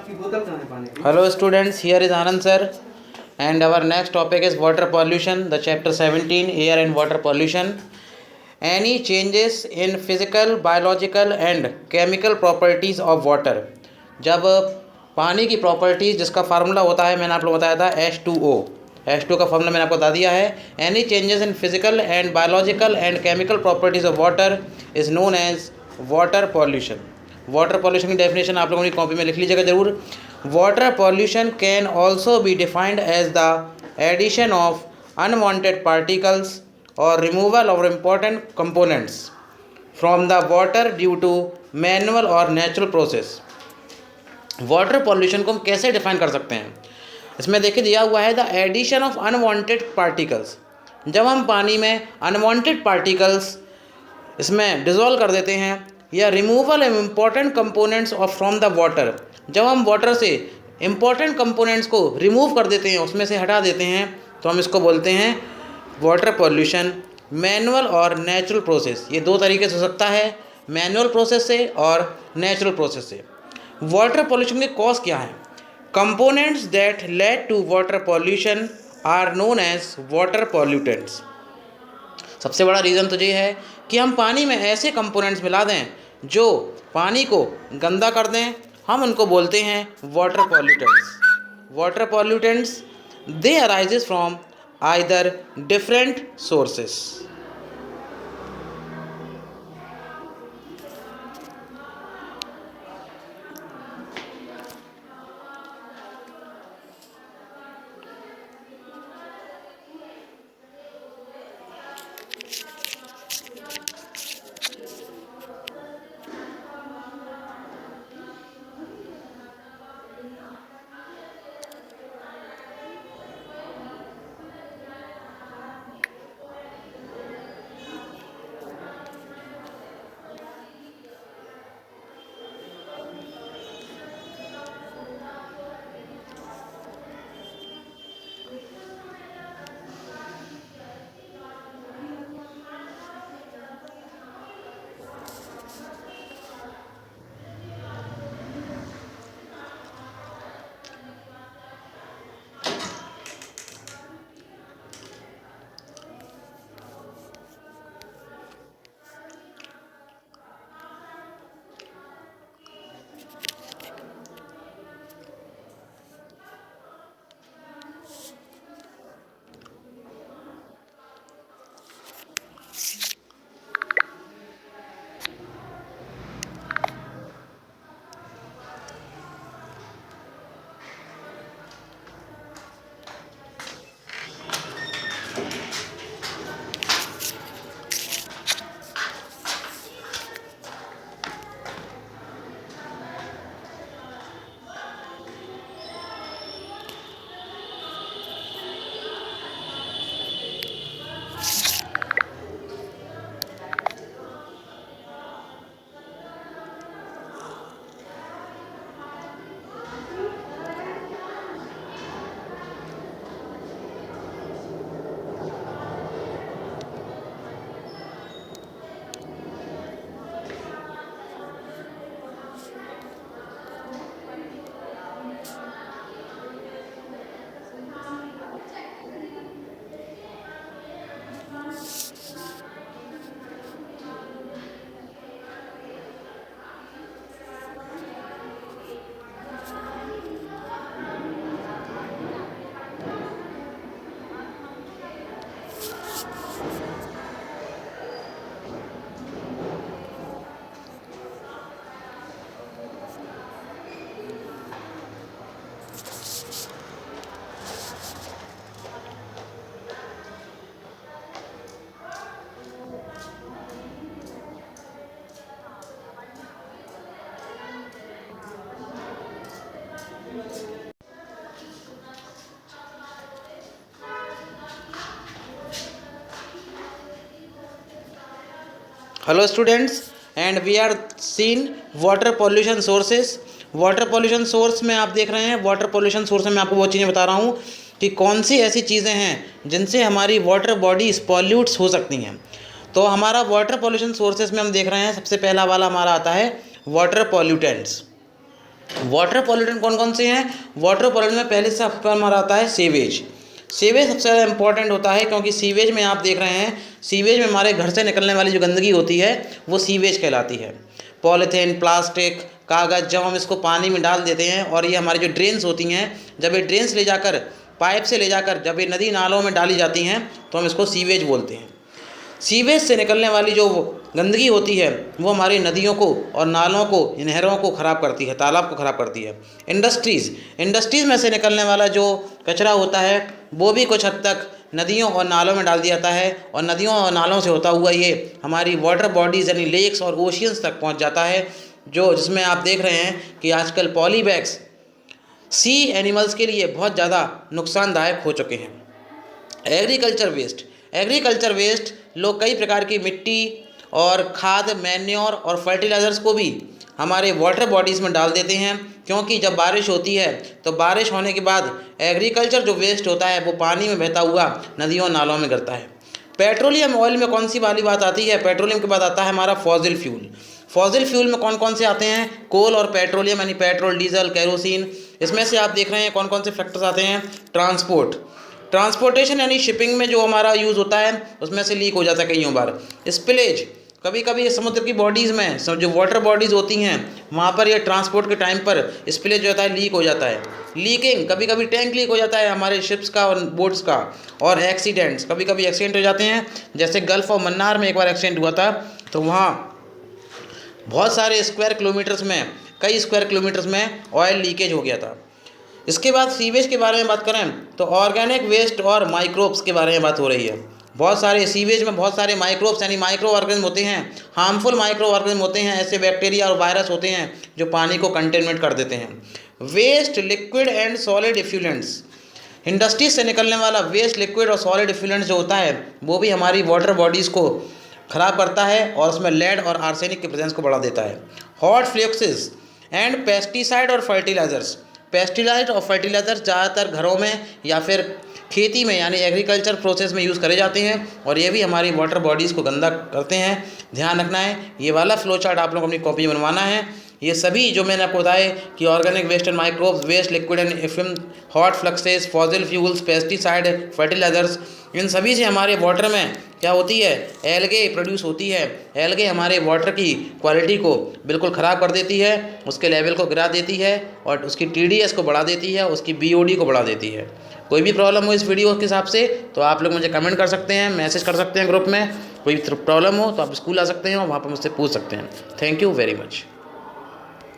Hello students, here is Anand sir, and our next topic is water pollution, the chapter 17, air and water pollution. Any changes in physical, biological and chemical properties of water. जब पानी की properties जिसका formula होता है, मैंने आप लोग बताया था H2O, H2O का फार्मूला मैंने आपको बता दिया है. Any changes in physical and biological and chemical properties of water is known as water pollution. Water pollution की डेफिनेशन आप लोगों की कॉपी में लिख लीजिएगा जरूर. Water pollution can also be defined as the addition of unwanted particles और removal of important components from the water due to manual और नेचुरल प्रोसेस. वाटर पॉल्यूशन को हम कैसे डिफाइन कर सकते हैं? इसमें देखिए दिया हुआ है the addition of unwanted particles. जब हम पानी में अनवांटेड पार्टिकल्स इसमें डिज़ोल्व कर देते हैं, या removal of important components of from the water, जब हम वाटर से इम्पॉर्टेंट कंपोनेंट्स को रिमूव कर देते हैं, उसमें से हटा देते हैं, तो हम इसको बोलते हैं वाटर पॉल्यूशन. मैनुअल और नेचुरल प्रोसेस, ये दो तरीके से हो सकता है, मैनुअल प्रोसेस से और नेचुरल प्रोसेस से. वाटर पॉल्यूशन के कॉज क्या है? Components that lead to water pollution are known as water pollutants. सबसे बड़ा रीज़न तो ये है कि हम पानी में ऐसे कंपोनेंट्स मिला दें जो पानी को गंदा कर दें, हम उनको बोलते हैं water pollutants. Water pollutants they arises from either different sources. Hello students, and we are seen water pollution sources. Water pollution source में आप देख रहे हैं, वाटर पॉल्यूशन सोर्स में मैं आपको बहुत चीज़ें बता रहा हूँ कि कौन सी ऐसी चीज़ें हैं जिनसे हमारी वाटर बॉडीज पॉल्यूट्स हो सकती हैं. तो हमारा वाटर पॉल्यूशन सोर्सेज में हम देख रहे हैं, सबसे पहला वाला हमारा आता है वाटर पॉल्यूटेंट्स. वाटर पॉल्यूटेंट कौन कौन से हैं? वाटर पॉल्यूटेंट में पहले से आपका हमारा आता है सीवेज। सीवेज सबसे ज़्यादा इंपॉर्टेंट होता है, क्योंकि सीवेज में आप देख रहे हैं, सीवेज में हमारे घर से निकलने वाली जो गंदगी होती है वो सीवेज कहलाती है। पॉलीथीन, प्लास्टिक, कागज़, जब हम इसको पानी में डाल देते हैं और ये हमारी जो ड्रेन्स होती हैं, जब ये ड्रेन्स ले जाकर पाइप से ले जाकर जब ये नदी नालों में डाली जाती हैं तो हम इसको सीवेज बोलते हैं। सीवेज से निकलने वाली जो गंदगी होती है वो हमारी नदियों को और नालों को, नहरों को ख़राब करती है, तालाब को ख़राब करती है। इंडस्ट्रीज़ में से निकलने वाला जो कचरा होता है वो भी कुछ हद तक नदियों और नालों में डाल दिया जाता है, और नदियों और नालों से होता हुआ ये हमारी वाटर बॉडीज़ यानी लेक्स और ओशियंस तक पहुंच जाता है, जिसमें आप देख रहे हैं कि आजकल पॉली बैग्स सी एनिमल्स के लिए बहुत ज़्यादा नुकसानदायक हो चुके हैं। एग्रीकल्चर वेस्ट लोग कई प्रकार की मिट्टी और खाद, मैन्योर और फर्टिलाइज़र्स को भी हमारे वाटर बॉडीज़ में डाल देते हैं, क्योंकि जब बारिश होती है तो बारिश होने के बाद एग्रीकल्चर जो वेस्ट होता है वो पानी में बहता हुआ नदियों नालों में गिरता है। पेट्रोलियम ऑयल में कौन सी वाली बात आती है? पेट्रोलियम के बाद आता है हमारा फॉसिल फ्यूल में कौन कौन से आते हैं? कोल और पेट्रोलियम, यानी पेट्रोल, डीजल, केरोसिन। इसमें से आप देख रहे हैं कौन कौन से फैक्टर्स आते हैं? ट्रांसपोर्टेशन यानी शिपिंग में जो हमारा यूज़ होता है उसमें से लीक हो जाता है कईयों बार। स्पिलेज, कभी कभी समुद्र की बॉडीज़ में जो वाटर बॉडीज़ होती हैं वहाँ पर ये ट्रांसपोर्ट के टाइम पर स्पिलेज जो होता है लीक हो जाता है। लीकिंग, कभी कभी टैंक लीक हो जाता है हमारे शिप्स का और बोट्स का। और एक्सीडेंट्स, कभी कभी एक्सीडेंट हो जाते हैं, जैसे गल्फ़ ऑफ मन्नार में एक बार एक्सीडेंट हुआ था, तो वहाँ बहुत सारे कई स्क्वायर किलोमीटर्स में ऑयल लीकेज हो गया था। इसके बाद सीवेज के बारे में बात करें तो ऑर्गेनिक वेस्ट और माइक्रोब्स के बारे में बात हो रही है। बहुत सारे सीवेज में बहुत सारे माइक्रोब्स यानी माइक्रो ऑर्गेनिज्म होते हैं, हार्मफुल माइक्रो ऑर्गेनिज्म होते हैं, ऐसे बैक्टीरिया और वायरस होते हैं जो पानी को कंटेमिनेट कर देते हैं। Waste, liquid and solid effluents, industries से निकलने वाला वेस्ट, लिक्विड और सॉलिड इफ्यूलेंट्स जो होता है वो भी हमारी वाटर बॉडीज़ को ख़राब करता है और उसमें लेड और आर्सेनिक के प्रेजेंस को बढ़ा देता है। हॉट फ्लक्सेस एंड पेस्टिसाइड और फर्टिलाइज़र्स, ज़्यादातर घरों में या फिर खेती में यानी एग्रीकल्चर प्रोसेस में यूज़ करे जाते हैं, और ये भी हमारी वाटर बॉडीज़ को गंदा करते हैं। ध्यान रखना है, ये वाला फ्लो चार्ट आप लोग अपनी कॉपी में बनवाना है। ये सभी जो मैंने आपको बताए कि organic waste and microbes, waste, liquid and effluent, hot fluxes, fossil fuels, pesticide, fertilisers, इन सभी से हमारे वाटर में क्या होती है? एल्गे प्रोड्यूस होती है। एल्गे हमारे वाटर की क्वालिटी को बिल्कुल ख़राब कर देती है, उसके लेवल को गिरा देती है और उसकी TDS को बढ़ा देती है, उसकी BOD को बढ़ा देती है। कोई भी प्रॉब्लम हो इस वीडियो के हिसाब से तो आप लोग मुझे कमेंट कर सकते हैं, मैसेज कर सकते हैं ग्रुप में। कोई प्रॉब्लम हो तो आप स्कूल आ सकते हैं और वहाँ पर मुझसे पूछ सकते हैं। Thank you very much.